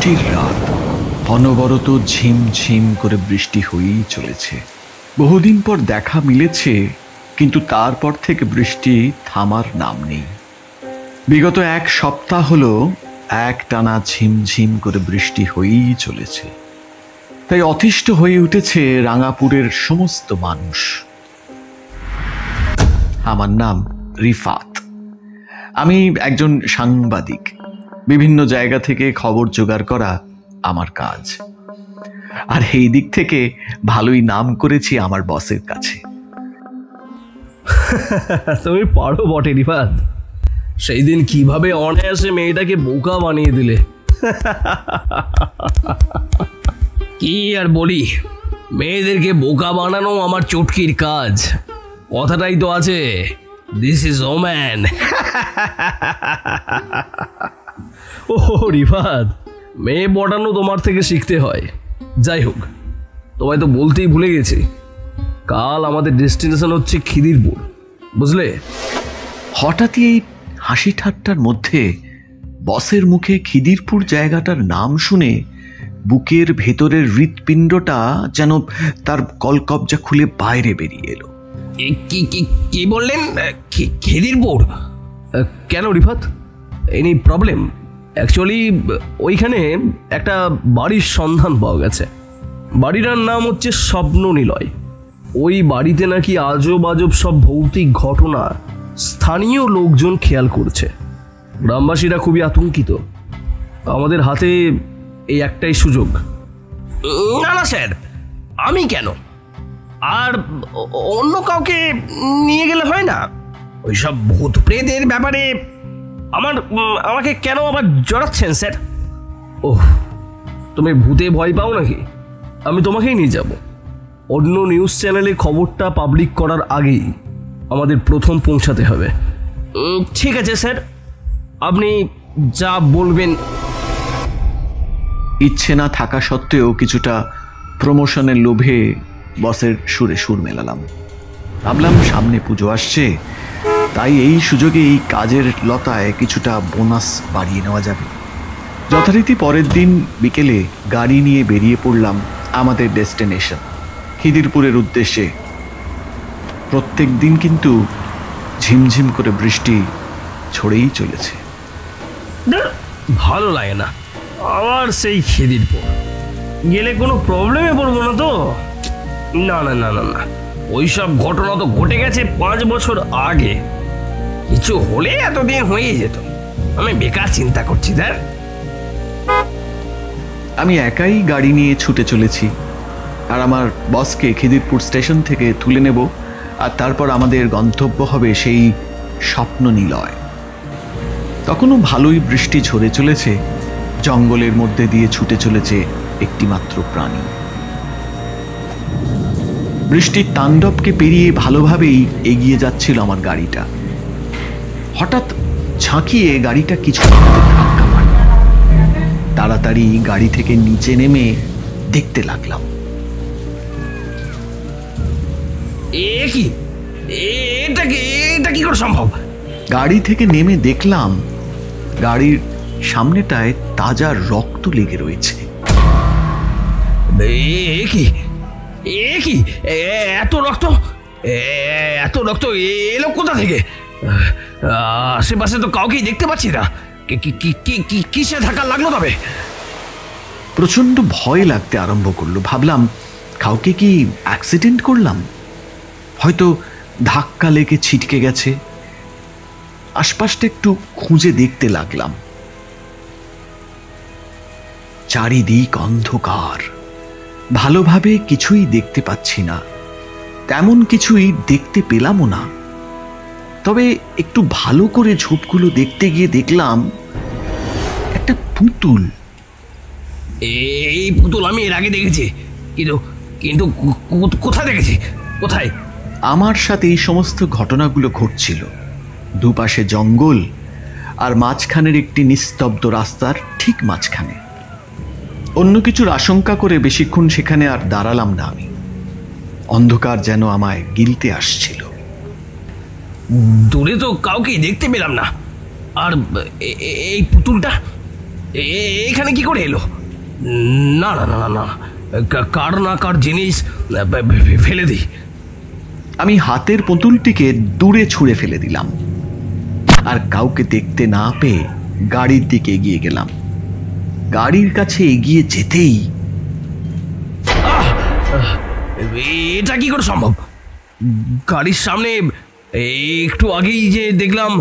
বৃষ্টির রাত, অনবরত ঝিমঝিম করে বৃষ্টি হয়েই চলেছে। বহুদিন পর দেখা মিলেছে, কিন্তু তারপর থেকে বৃষ্টি থামার নাম নেই। বিগত এক সপ্তাহ হলো একটানা ঝিমঝিম করে বৃষ্টি হয়েই চলেছে। তাই অতিষ্ঠ হয়ে উঠেছে রাঙাপুরের সমস্ত মানুষ। আমার নাম রিফাত, আমি একজন সাংবাদিক। বিভিন্ন জায়গা থেকে খবর জোগাড় করা আমার কাজ, আর এই দিক থেকে ভালোই নাম করেছি আমার বসের কাছে। তুমি পারো বটে রিফাত, সেই দিন কিভাবে অনায়াসে মেয়েটাকে বোকা বানিয়ে দিলে। কি আর বলি, মেয়েদেরকে বোকা বানানো আমার চটকির কাজ। কথাটাই তো আছে, দিস ইজ ওম্যান। ও রিফাত, মেয়ে পটানো তোমার থেকে শিখতে হয়। যাই হোক, তোমায় তো বলতেই ভুলে গেছি, কাল আমাদের ডেস্টিনেশন হচ্ছে খিদিরপুর, বুঝলে? হঠাৎই এই হাসি ঠাট্টার মধ্যে বসের মুখে খিদিরপুর জায়গাটার নাম শুনে বুকের ভেতরের হৃৎপিণ্ডটা যেন তার কলকবজা খুলে বাইরে বেরিয়ে এলো। কি বললেন? খিদিরপুর? কেন রিফাত, এনি প্রবলেম? অ্যাকচুয়ালি ওইখানে একটা বাড়ির সন্ধান পাওয়া গেছে। বাড়িটার নাম হচ্ছে স্বপ্ন নিলয়। ওই বাড়িতে নাকি আজব আজব সব ভৌতিক ঘটনা স্থানীয় লোকজন খেয়াল করছে। গ্রামবাসীরা খুবই আতঙ্কিত। আমাদের হাতে এই একটাই সুযোগ। না না স্যার, আমি কেন? আর অন্য কাউকে নিয়ে গেলে হয় না? ওইসব ভূত প্রেতের ব্যাপারে আমাকে কেন আবার জড়াচ্ছেন স্যার? ওহ, তুমি ভূতে ভয় পাও নাকি? আমি তোমাকেই নিয়ে যাব। অন্য নিউজ চ্যানেলে খবরটা পাবলিক করার আগেই আমাদের প্রথম পৌঁছাতে হবে। ঠিক আছে স্যার, আপনি যা বলবেন। ইচ্ছে না থাকা সত্ত্বেও কিছুটা প্রমোশনের লোভে বসের সুরে সুর মেলালাম। ভাবলাম সামনে পুজো আসছে, তাই এই সুযোগে এই কাজের লতায় কিছুটা বোনাস বাড়িয়ে নেওয়া যাবে। যথারীতি পরের দিন বিকেলে গাড়ি নিয়ে বেরিয়ে পড়লাম আমাদের ডেস্টিনেশন খিদিরপুরের উদ্দেশ্যে। প্রত্যেক দিন কিন্তু ঝিমঝিম করে বৃষ্টি ছড়েই চলেছে। ভালো লাগে না আবার সেই খিদিরপুর গেলে কোনো প্রবলেমে পড়বো না তো? না না না না না, ওইসব ঘটনা তো ঘটে গেছে 5 বছর আগে। কিছু হলে এতদিন হয়ে যেত। আমি বেকার চিন্তা করছি স্যার। আমি একাই গাড়ি নিয়ে ছুটে চলেছি, আর আমার বসকে খিদিরপুর স্টেশন থেকে তুলে নেব, আর তারপর আমাদের গন্তব্য হবে সেই স্বপ্ন নিলয়। তখনও ভালোই বৃষ্টি ঝরে চলেছে। জঙ্গলের মধ্যে দিয়ে ছুটে চলেছে একটি মাত্র প্রাণী। বৃষ্টির তাণ্ডবকে পেরিয়ে ভালোভাবেই এগিয়ে যাচ্ছিল আমার গাড়িটা। হঠাৎ ঝাঁকিয়ে গাড়িটা কিছু ধাক্কা মারল। তাড়াতাড়ি গাড়ি থেকে নিচে নেমে দেখতে লাগলাম। এটা কি করে সম্ভব? গাড়ি থেকে নেমে দেখলাম গাড়ির সামনেটায় তাজা রক্ত লেগে রয়েছে। এত রক্ত এলো কোথা থেকে? আশেপাশে তো কাউকেই দেখতে পাচ্ছি না। কিসে ধাক্কা লাগলো তবে? প্রচন্ড ভয় লাগতে আরম্ভ করলো। ভাবলাম কাউকে কি অ্যাক্সিডেন্ট করলাম, হয়তো ধাক্কা লেগে ছিটকে গেছে। আশপাশটা একটু খুঁজে দেখতে লাগলাম। চারিদিক অন্ধকার, ভালোভাবে কিছুই দেখতে পাচ্ছি না। তেমন কিছুই দেখতে পেলামও না। তবে একটু ভালো করে ঝোপগুলো দেখতে গিয়ে দেখলাম একটা পুতুল। এই পুতুল আমি এর আগে দেখেছি, কিন্তু কোথায় দেখেছি? কোথায়? আমার সাথে এই সমস্ত ঘটনাগুলো ঘটছিল দুপাশে জঙ্গল, আর মাঝখানের একটি নিস্তব্ধ রাস্তার ঠিক মাঝখানে। অন্য কিছুর আশঙ্কা করে বেশিক্ষণ সেখানে আর দাঁড়ালাম না আমি। অন্ধকার যেন আমায় গিলতে আসছিল। দূরে তো কাউকে দেখতে পেলাম না। আর এই পুতুলটা এখানে কি করে এলো? না না না না না, কার না কার জিনিস ফেলে দিই। আমি হাতের পুতুলটিকে দূরে ছুঁড়ে ফেলে দিলাম আর কাউকে দেখতে না পেয়ে গাড়ির দিকে এগিয়ে গেলাম। গাড়ির কাছে এগিয়ে যেতেই এটা কি করে সম্ভব? গাড়ির সামনে একটু আগেই যে দেখলাম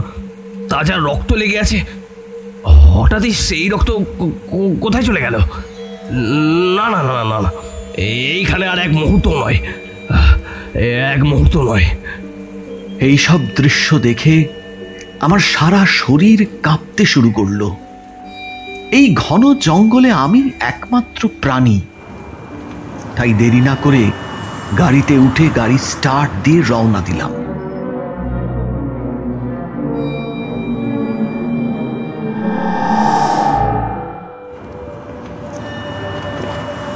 তাজা রক্ত লেগে আছে, হঠাৎই সেই রক্ত কোথায় চলে গেল? না না না না না, এইখানে আর এক মুহূর্ত নয়, এক মুহূর্ত নয়। এই সব দৃশ্য দেখে আমার সারা শরীর কাঁপতে শুরু করলো। এই ঘন জঙ্গলে আমি একমাত্র প্রাণী, তাই দেরি না করে গাড়িতে উঠে গাড়ি স্টার্ট দিয়ে রওনা দিলাম।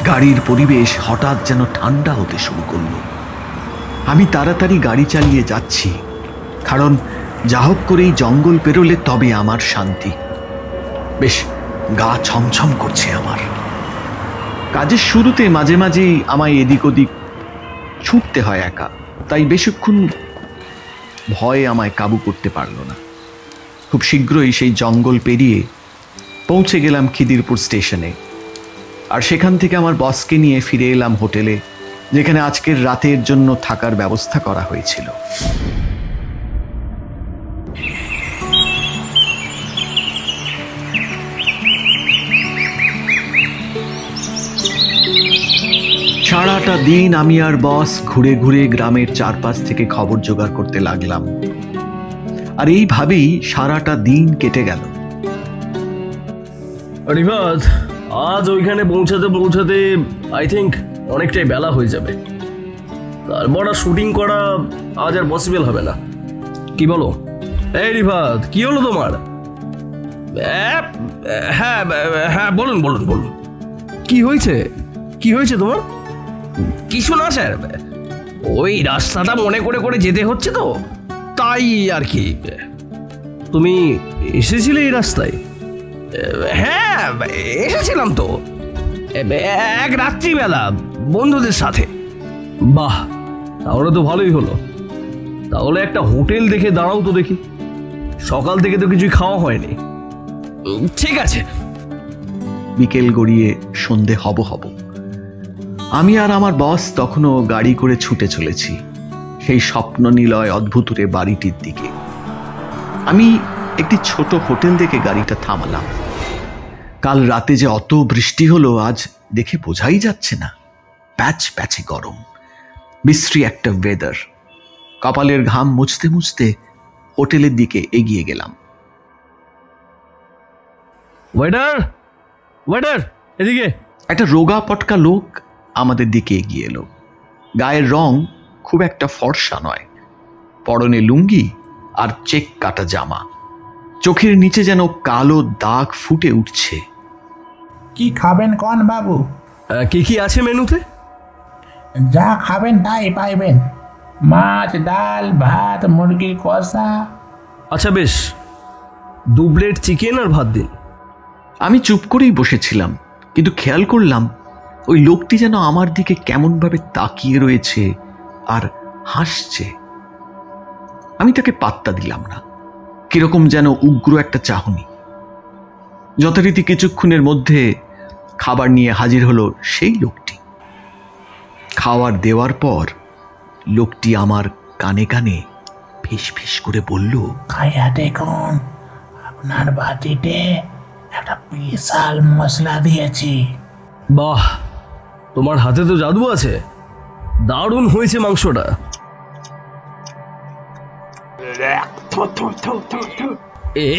গাড়ির পরিবেশ হঠাৎ যেন ঠান্ডা হতে শুরু করলো। আমি তাড়াতাড়ি গাড়ি চালিয়ে যাচ্ছি, কারণ যা হোক করেই জঙ্গল পেরোলে তবে আমার শান্তি। বেশ গা ছমছম করছে আমার। কাজের শুরুতে মাঝে মাঝেই আমায় এদিক ওদিক ছুটতে হয় একা, তাই বেশিক্ষণ ভয়ে আমায় কাবু করতে পারল না। খুব শীঘ্রই সেই জঙ্গল পেরিয়ে পৌঁছে গেলাম খিদিরপুর স্টেশনে, আর সেখান থেকে আমার বসকে নিয়ে ফিরে এলাম হোটেলে, যেখানে আজকের রাতের জন্য থাকার ব্যবস্থা করা হয়েছিল। সারাটা দিন আমি আর বস ঘুরে ঘুরে গ্রামের চারপাশ থেকে খবর জোগাড় করতে লাগলাম, আর এইভাবেই সারাটা দিন কেটে গেল। রিফাত, আজ ওইখানে পৌঁছাতে পৌঁছাতে আই থিঙ্ক অনেকটাই বেলা হয়ে যাবে। তারপর আর শুটিং করা আজ আর পসিবল হবে না, কি বলো? এই রিফাত, কি হলো তোমার? হ্যাঁ হ্যাঁ, বলুন বলুন বলুন, কি হয়েছে? কি হয়েছে তোমার? কিছু না স্যার, ওই রাস্তাটা মনে করে করে যেতে হচ্ছে তো, তাই আর কি। তুমি এসেছিলে এই রাস্তায়? হ্যাঁ এসেছিলাম তো, এক রাত্রিবেলা বন্ধুদের সাথে। বাহ, তাহলে তো ভালোই হলো। তাহলে একটা হোটেল দেখে দাঁড়াও তো দেখি, সকাল থেকে তো কিছুই খাওয়া হয়নি। ঠিক আছে। বিকেল গড়িয়ে সন্ধে হব হব, আমি আর আমার বস তখনও গাড়ি করে ছুটে চলেছি সেই স্বপ্ন নিলয় অদ্ভুতুরে বাড়িটির দিকে। আমি একটি ছোট হোটেল দেখে গাড়িটা থামালাম। কাল রাতে যে অত বৃষ্টি হলো আজ দেখে বোঝাই যাচ্ছে না। প্যাচ প্যাচে গরম, বিশ্রী একটা ওয়েদার। কপালের ঘাম মুছতে মুছতে হোটেলের দিকে এগিয়ে গেলাম। ওয়েটার, ওয়েটার, এদিকে। একটা রোগা পটকা লোক আমাদের দিকে এগিয়ে এলো। গায়ের রং খুব একটা ফর্সা নয়, পরনে লুঙ্গি আর চেক কাটা জামা, চোখের নিচে যেন কালো দাগ ফুটে উঠছে। কি খাবেন কোন বাবু? কি কি আছে মেনুতে? যা খাবেন তাই পাইবেন, মাছ, ডাল, ভাত, মুরগির কষা। আচ্ছা বেশ, 2 প্লেট চিকেন আর ভাত দিন। আমি চুপ করেই বসেছিলাম, কিন্তু খেয়াল করলাম ওই লোকটি যেন আমার দিকে কেমনভাবে তাকিয়ে রয়েছে আর হাসছে। আমি তাকে পাত্তা দিলাম না, কিরকম যেন উগ্র একটা চাহনি। যথারীতি কিছুক্ষণের মধ্যে খাবার নিয়ে হাজির হলো সেই লোকটি। খাবার দেওয়ার পর লোকটি আমার কানে কানে ফিস ফিস করে বলল, খাইয়া দেখুন, আপনার বাটিতে একটা বিশাল মশলা দিয়েছি। বাহ, তোমার হাতে তো জাদু আছে, দারুণ হয়েছে মাংসটা।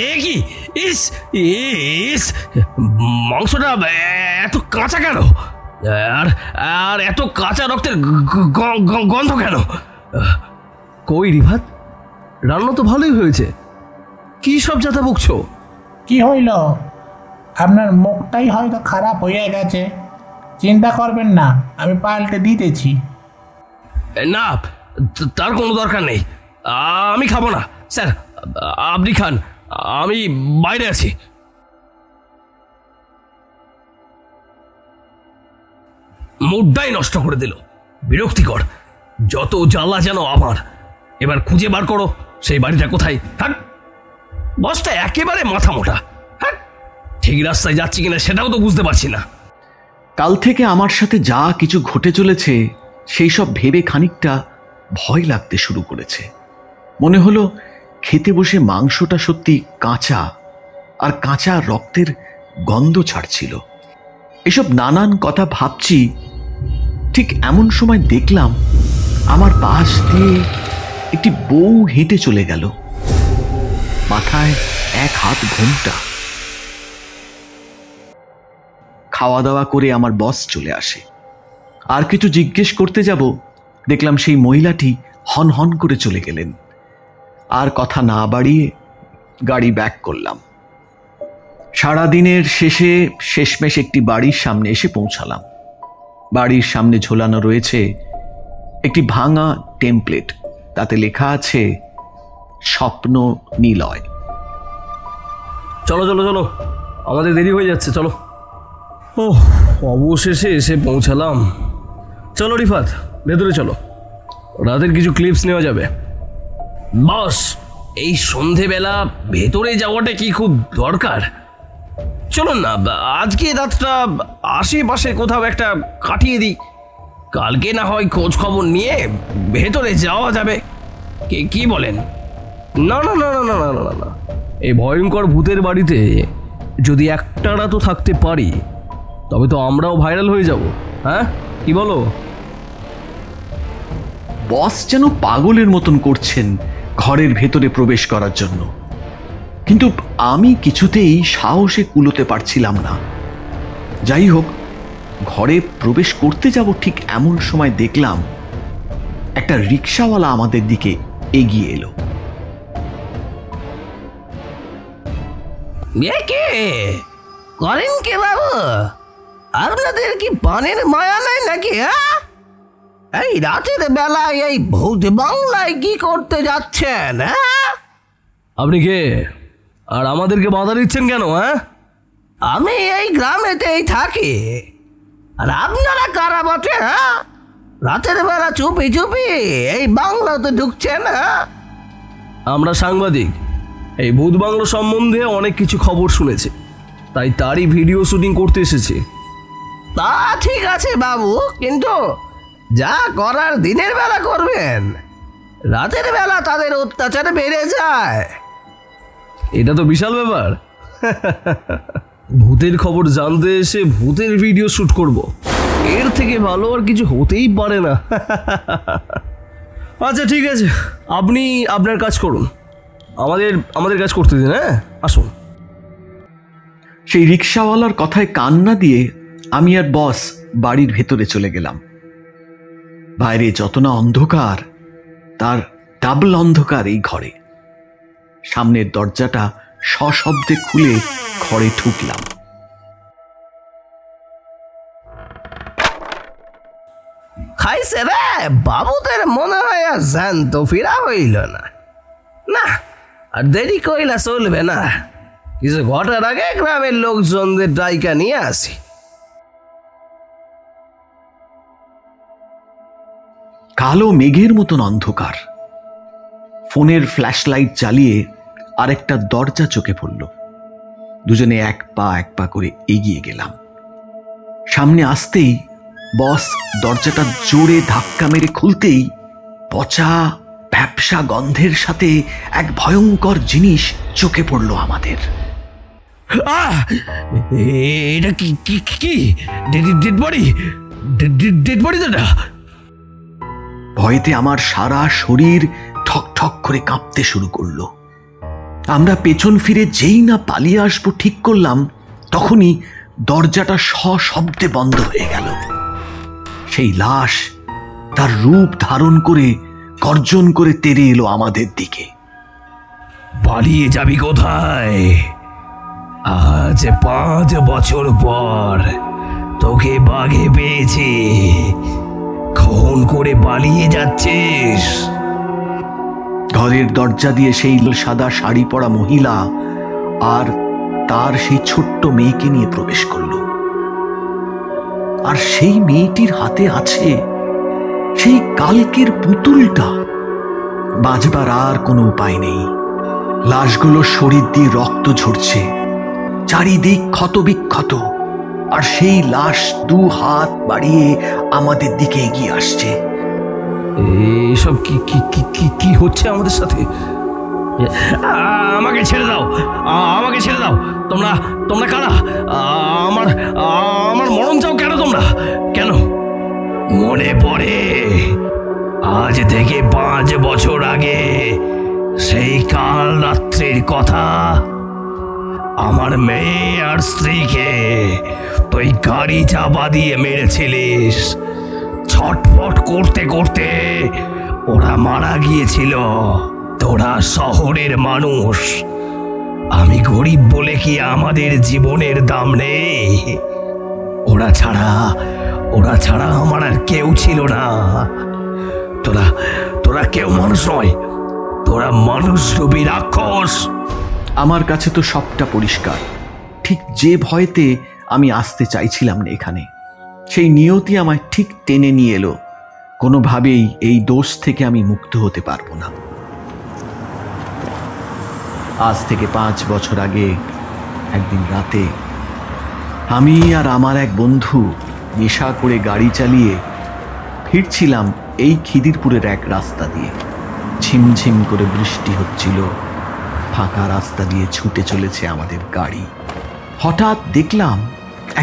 এ কি, ইস ইস, মাংসটা এত কাঁচা কেন? আর আর এত কাঁচা রক্তের গন্ধ কেন? কই রিফাত, রান্না তো ভালোই হয়েছে, কি সব যাতা বকছো? কি হইল? আপনার মুখটাই হয়তো খারাপ হয়ে গেছে। চিন্তা করবেন না, আমি পাল্টে দিতেছি। না, তার কোনো দরকার নেই, আমি খাবো না স্যার, আপনি খান, আমি বাইরে আছি। মুডটাই নষ্ট করে দিল। বিরক্তিকর, যত জ্বালা যেন আমার। এবার খুঁজে বার করো সেই বাড়িটা কোথায়। হ্যাঁ, বসটা একেবারে মাথা মোটা। হ্যাঁ, ঠিক রাস্তায় যাচ্ছি কিনা সেটাও তো বুঝতে পারছি না। কাল থেকে আমার সাথে যা কিছু ঘটে চলেছে সেই সব ভেবে খানিকটা ভয় লাগতে শুরু করেছে। মনে হলো খেতে বসে মাংসটা সত্যি কাঁচা, আর কাঁচা রক্তের গন্ধ ছাড়ছিল। এসব নানান কথা ভাবছি, ঠিক এমন সময় দেখলাম আমার পাশ দিয়ে একটি বউ হেঁটে চলে গেল, মাথায় এক হাত ঘোমটা। খাওয়া দাওয়া করে আমার বস চলে আসে। আর কিছু জিজ্ঞেস করতে যাব, দেখলাম সেই মহিলাটি হন হন করে চলে গেলেন। আর কথা না বাড়িয়ে গাড়ি ব্যাক করলাম। সারাদিনের শেষে শেষমেশ একটি বাড়ির সামনে এসে পৌঁছালাম। বাড়ির সামনে ঝোলানো রয়েছে একটি ভাঙা টেমপ্লেট, তাতে লেখা আছে স্বপ্ন নিলয়। চলো চলো চলো, আমাদের দেরি হয়ে যাচ্ছে, চলো। ও, অবশেষে এসে পৌঁছালাম। চলো রিফাত, ভেতরে চলো, রাতের কিছু ক্লিপস নেওয়া যাবে। বস, এই সন্ধেবেলা ভেতরে যাওয়াটা কি খুব দরকার? চলুন না, আজকে রাতটা আশেপাশে কোথাও একটা কাটিয়ে দিই। কালকে না হয় খোঁজ খবর নিয়ে ভেতরে যাওয়া যাবে। কি বলেন? না না না না না না না না, এই ভয়ঙ্কর ভূতের বাড়িতে যদি একটা রাতও থাকতে পারি তবে তো আমরাও ভাইরাল হয়ে যাব। হ্যাঁ, কি বলো? বস যেন পাগলের মতন করছেন ঘরের ভেতরে প্রবেশ করার জন্য, কিন্তু আমি কিছুতেই সাহসে কুলোতে পারছিলাম না। যাই হোক, ঘরে প্রবেশ করতে যাব ঠিক এমন সময় দেখলাম একটা রিক্সাওয়ালা আমাদের দিকে এগিয়ে এলো। কে করেন কে বাবু? আপনাদের কি পানের মায়া নাই নাকি? হ্যাঁ, এই রাতের বেলায় এই ভূত বাংলায় কি করতে যাচ্ছেন? হ্যাঁ, আপনি কে আর আমাদেরকে বাধা দিচ্ছেন কেন? হ্যাঁ, আমি এই গ্রামেতেই থাকি। আর আপনারা কারা বটে? হ্যাঁ, রাতের বেলা চুপি চুপি এই বাংলাতে ঢুকছেন? হ্যাঁ, আমরা সাংবাদিক। এই ভূত বাংলা সম্বন্ধে অনেক কিছু খবর শুনেছি, তাই তারই ভিডিও শুটিং করতে এসেছি। তা ঠিক আছে বাবু, কিন্তু যা করার দিনের বেলা করবেন, রাতের বেলা তাদের অত্যাচার বেড়ে যায়। এটা তো বিশাল ব্যাপার। ভূতের খবর জানতে এসে ভূতের ভিডিও শুট করব, এর থেকে ভালো আর কিছু হতেই পারে না। আচ্ছা ঠিক আছে, আপনি আপনার কাজ করুন, আমাদের কাজ করতে দিন। হ্যাঁ, আসুন। সেই রিক্সাওয়ালার কথায় কান না দিয়ে আমি আর বস বাড়ির ভেতরে চলে গেলাম। বাইরে যত না অন্ধকার, তার ডাবল অন্ধকার এই ঘরে। সামনের দরজাটা সশব্দে খুলে ঘরে ঢুকলাম। খাইছে রে বাবুদের, মনে হয় আর জ্যান্ত ফিরা হইল না। না, আর দেরি কইলা চলবে না, কিছু ঘটার আগে গ্রামের লোকজনদের ডাইকা নিয়ে আসি। কালো মেঘের মতন অন্ধকার। ফোনের ফ্ল্যাশ লাইট জ্বালিয়ে আরেকটা দরজা চোখে পড়ল। দুজনে এক পা করে এগিয়ে গেলাম। সামনে আসতেই বস দরজাটা জোরে ধাক্কা মেরে খুলতেই পচা ব্যবসা গন্ধের সাথে এক ভয়ঙ্কর জিনিস চোখে পড়ল আমাদের। এটা কি ডেড বডি? ডেড বডি তো না? ভয়েতে আমার সারা শরীর ঠক ঠক করে কাঁপতে শুরু করলো। আমরা পেছন ফিরে যেই না পালিয়ে আসবো ঠিক করলাম, তখনই দরজাটা সশব্দে বন্ধ হয়ে গেল। সেই লাশ তার রূপ ধারণ করে গর্জন করে তেড়ে এলো আমাদের দিকে। পালিয়ে যাবি কোথায়? আজ 5 বছর পর তোকে বাঘে পেয়েছে, খুন করে পালিয়ে যাচ্ছিস। ঘরের দরজা দিয়ে সেই সাদা শাড়ি পরা মহিলা আর তার সেই ছোট্ট মেয়েকে নিয়ে প্রবেশ করল। আর সেই মেয়েটির হাতে আছে সেই কালকের পুতুলটা। বাঁচবার আর কোনো উপায় নেই। লাশগুলোর শরীর দিয়ে রক্ত ঝরছে, চারিদিক ক্ষতবিক্ষত, আর সেই লাশ 2 হাত বাড়িয়ে আমাদের দিকে এগিয়ে আসছে। এসব কি কি কি কি কি হচ্ছে আমাদের সাথে? আমাকে ছেড়ে দাও, আমাকে ছেড়ে দাও। তোমরা তোমরা কারা? আমার আমার মরণ চাও কেন তোমরা? কেন? মনে পড়ে আজ থেকে 5 বছর আগে সেই কাল রাত্রির কথা। আমার মেয়ে আর স্ত্রীকে তুই গাড়ি চাপা দিয়ে মেরেছিলিস। ছটফট করতে করতে ওরা মারা গিয়েছিল। তোরা শহরের মানুষ, আমি গরিব বলে কি আমাদের জীবনের দাম নেই? ওরা ছাড়া আমার আর কেউ ছিল না। তোরা তোরা কেউ মানুষ নয়, তোরা মানুষ রূপী রাক্ষস। আমার কাছে তো সবটা পরিষ্কার। ঠিক যে ভয়তে আমি আসতে চাইছিলাম না এখানে, সেই নিয়তি আমায় ঠিক টেনে নিয়ে এলো। কোনোভাবেই এই দোষ থেকে আমি মুক্ত হতে পারবো না। আজ থেকে 5 বছর আগে একদিন রাতে আমি আর আমার এক বন্ধু নেশা করে গাড়ি চালিয়ে ফিরছিলাম এই খিদিরপুরের এক রাস্তা দিয়ে। ঝিমঝিম করে বৃষ্টি হচ্ছিল, ফাঁকা রাস্তা দিয়ে ছুটে চলেছে আমাদের গাড়ি। হঠাৎ দেখলাম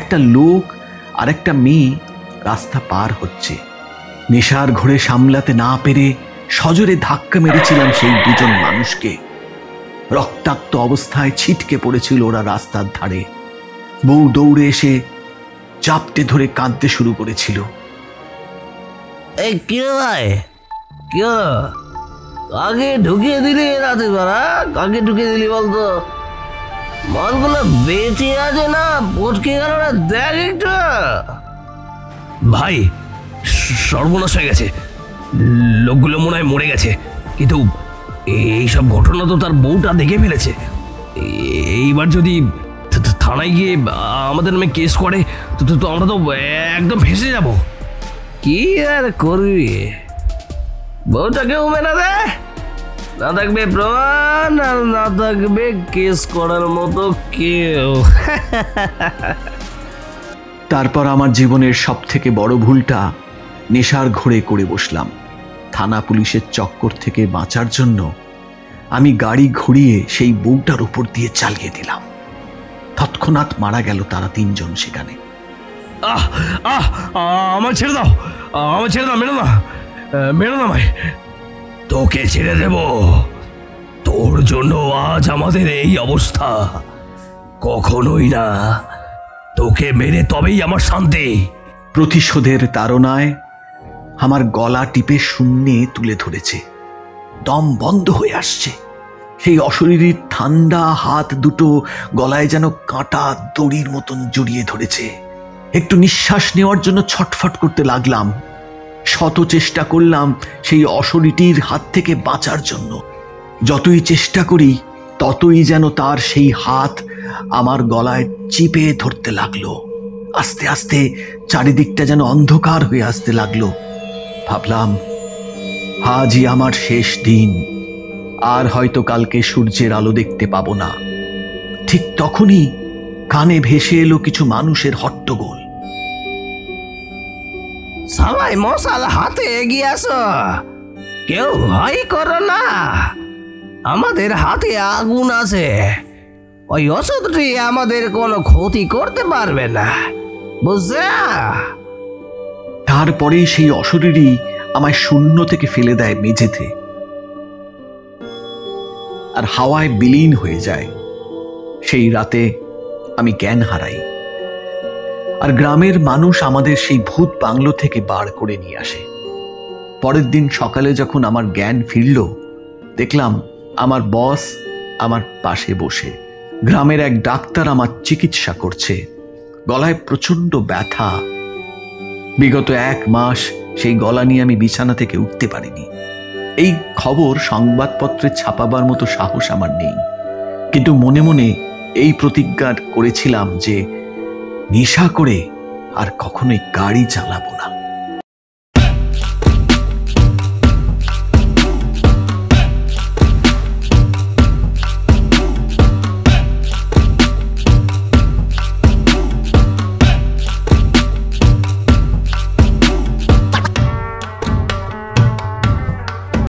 একটা লোক আর একটা মেয়ে রাস্তা পার হচ্ছে। নেশার ঘোরে সামলাতে না পেরে সজোরে ধাক্কা মেরেছিলাম সেই 2জন মানুষকে। রক্তাক্ত অবস্থায় ছিটকে পড়েছিল ওরা রাস্তার ধারে। বউ দৌড়ে এসে চাপটে ধরে কাঁদতে শুরু করেছিল। এই কি ভাই, কি কাকে ঢুকিয়ে দিলি রাতে বেলা? কাকে ঢুকিয়ে দিলি বলতো? মালগুলো বেঁচে আছে না পটকে গেল না? দেখ একটু। ভাই, সর্বনাশ হয়ে গেছে। লোকগুলো মনে হয় মরে গেছে, কিন্তু এইসব ঘটনা তো তার বউটা দেখে ফেলেছে। এইবার যদি থানায় গিয়ে আমাদের নামে কেস করে তো আমরা তো একদম ফেঁসে যাব। কি আর করবি? বউটাকেও মেরে দে, না থাকবে প্রমাণ আর না থাকবে কেস করার মতো কেউ। তারপর আমার জীবনের সব থেকে বড় ভুলটা নেশার ঘোরে করে বসলাম। থানা পুলিশের চক্কর থেকে বাঁচার জন্য আমি গাড়ি ঘুরিয়ে সেই বউটার উপর দিয়ে চালিয়ে দিলাম। তৎক্ষণাৎ মারা গেল তারা 3 জন সেখানে। আমার ছেড়ে দাও, আমার ছেড়ে দাও, মেরো না, মেরো না ভাই। তোকে ছেড়ে দেব, তোর জন্য আজ আমাদের এই অবস্থা। কখনোই না, তোকে মেরে তবেই আমার শান্তি। প্রতিশোধের তাড়নায় আমার গলা টিপে শূন্যে তুলে ধরেছে। দম বন্ধ হয়ে আসছে। সেই অশরীরীর ঠান্ডা হাত দুটো গলায় যেন কাঁটা দড়ির মতন জড়িয়ে ধরেছে। একটু নিঃশ্বাস নেওয়ার জন্য ছটফট করতে লাগলাম। শত চেষ্টা করলাম সেই অশরীরীর হাত থেকে বাঁচার জন্য। যতই চেষ্টা করি ততই যেন তার সেই হাত আমার গলায় চিপে ধরতে লাগলো। আস্তে আস্তে চারিদিকটা যেন অন্ধকার হয়ে আসতে লাগলো। ভাবলাম, আজই আমার শেষ দিন, আর হয়তো কালকে সূর্যের আলো দেখতে পাবো না। ঠিক তখনই কানে ভেসে এলো কিছু মানুষের হট্টগোল। সবাই মশাল হাতে এগিয়ে আসো, কেউ ভয় করো না, আমাদের হাতে আগুন আছে। ওই ওষুধটি আমাদের কোনো ক্ষতি করতে পারবে না, বুঝছে? তারপরেই সেই অশরীরী আমায় শূন্য থেকে ফেলে দেয় মেঝেতে, আর হাওয়ায় বিলীন হয়ে যায়। সেই রাতে আমি জ্ঞান হারাই, আর গ্রামের মানুষ আমাদের সেই ভূত বাংলো থেকে বার করে নিয়ে আসে। পরের দিন সকালে যখন আমার জ্ঞান ফিরল, দেখলাম আমার বস আমার পাশে বসে। গ্রামের এক ডাক্তার আমার চিকিৎসা করছে। গলায় প্রচন্ড ব্যথা। বিগত 1 মাস সেই গলা নিয়ে আমি বিছানা থেকে উঠতে পারিনি। এই খবর সংবাদপত্রে ছাপাবার মতো সাহস আমার নেই, কিন্তু মনে মনে এই প্রতিজ্ঞা করেছিলাম যে নেশা করে আর কখনোই গাড়ি চালাবো না।